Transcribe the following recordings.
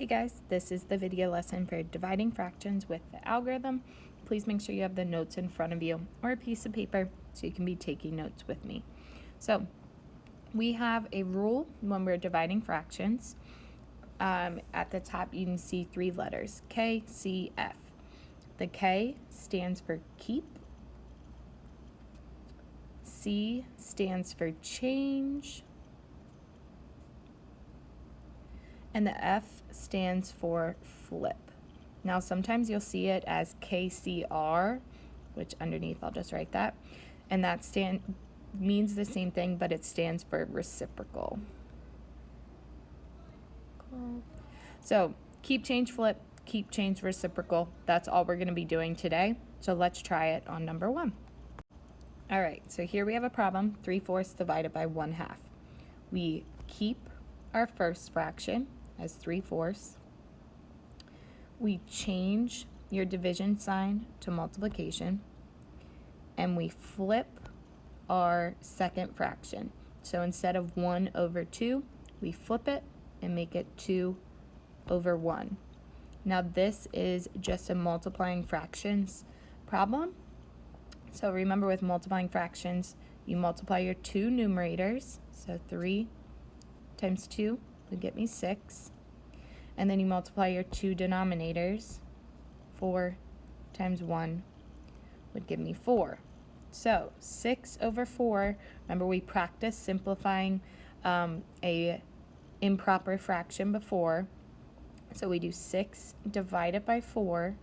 Hey guys, this is the video lesson for dividing fractions with the algorithm. Please make sure you have the notes in front of you or a piece of paper so you can be taking notes with me. So we have a rule when we're dividing fractions. At the top you can see three letters, K, C, F. The K stands for keep, C stands for change, and the F stands for flip. Now sometimes you'll see it as KCR, which underneath I'll just write that, and that means the same thing, but it stands for reciprocal. So keep, change, flip, keep, change, reciprocal. That's all we're going to be doing today. So let's try it on number 1. All right, so here we have a problem, 3/4 divided by 1/2. We keep our first fraction as 3/4. We change your division sign to multiplication, and we flip our second fraction. So instead of 1/2, we flip it and make it 2/1. Now this is just a multiplying fractions problem. So remember, with multiplying fractions, you multiply your two numerators. So 3 times 2 would get me 6. And then you multiply your two denominators. 4 times 1 would give me 4. So 6/4, remember we practiced simplifying a improper fraction before. So we do 6 divided by 4.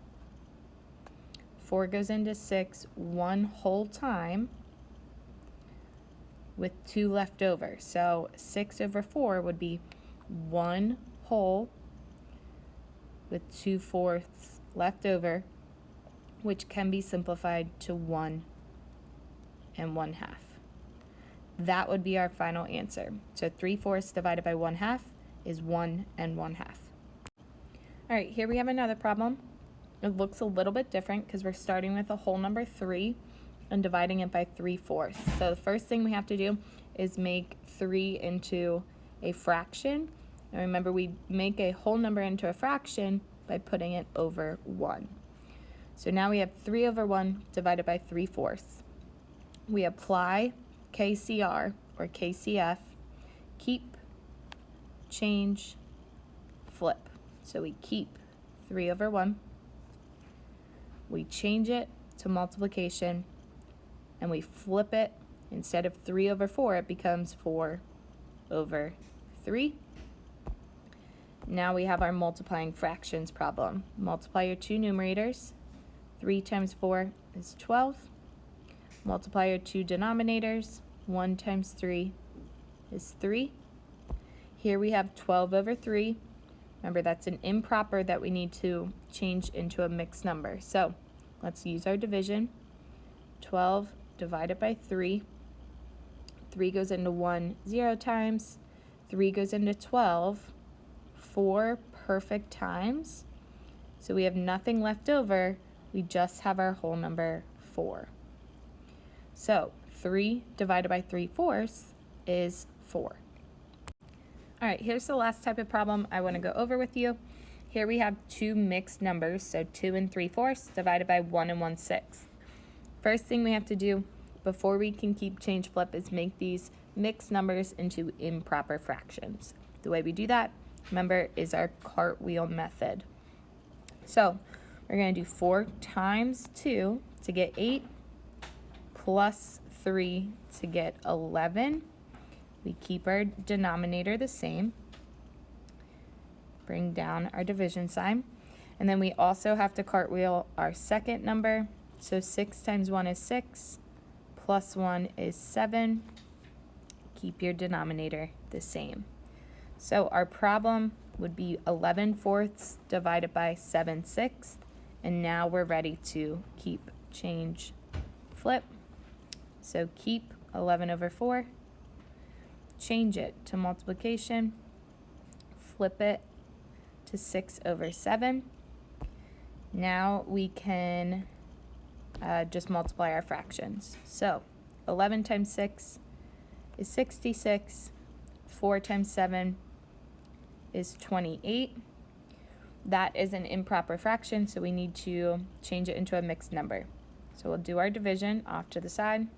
4 goes into 6 one whole time with 2 left over. So 6/4 would be 1 whole with 2/4 left over, which can be simplified to 1 1/2. That would be our final answer. So 3/4 divided by 1/2 is 1 1/2. All right, here we have another problem. It looks a little bit different because we're starting with a whole number 3 and dividing it by 3/4. So the first thing we have to do is make 3 into a fraction. And remember, we make a whole number into a fraction by putting it over 1. So now we have 3/1 divided by 3/4. We apply KCR or KCF, keep, change, flip. So we keep 3/1. We change it to multiplication, and we flip it. Instead of 3/4, it becomes 4/3. Now we have our multiplying fractions problem. Multiply your two numerators. 3 times 4 is 12. Multiply your two denominators. 1 times 3 is 3. Here we have 12/3. Remember, that's an improper that we need to change into a mixed number. So let's use our division. 12 divided by 3. 3 goes into 1 0 times. 3 goes into 12 4 perfect times. So we have nothing left over. We just have our whole number 4. So 3 divided by 3/4 is 4. All right, here's the last type of problem I want to go over with you. Here we have two mixed numbers, so 2 3/4 divided by 1 1/6. First thing we have to do before we can keep, change, flip is make these mixed numbers into improper fractions. The way we do that, remember, is our cartwheel method. So we're going to do 4 times 2 to get 8 plus 3 to get 11. We keep our denominator the same. Bring down our division sign. And then we also have to cartwheel our second number. So 6 times 1 is 6, plus 1 is 7. Keep your denominator the same. So our problem would be 11/4 divided by 7/6. And now we're ready to keep, change, flip. So keep 11/4. Change it to multiplication, flip it to 6/7. Now we can just multiply our fractions. So 11 times 6 is 66. 4 times 7 is 28. That is an improper fraction, so we need to change it into a mixed number. So we'll do our division off to the side.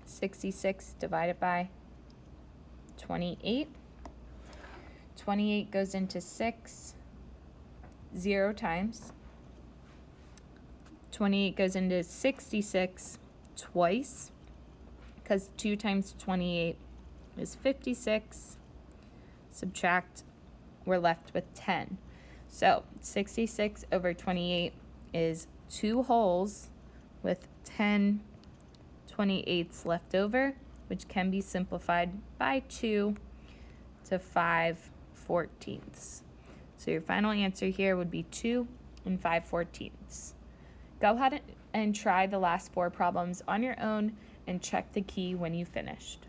66 divided by 28. 28 goes into 6 0 times. 28 goes into 66 twice, because 2 times 28 is 56. Subtract, we're left with 10. So 66 over 28 is 2 wholes with 10 28ths left over, which can be simplified by 2 to 5/14. So your final answer here would be 2 and 5/14. Go ahead and try the last 4 problems on your own and check the key when you finished.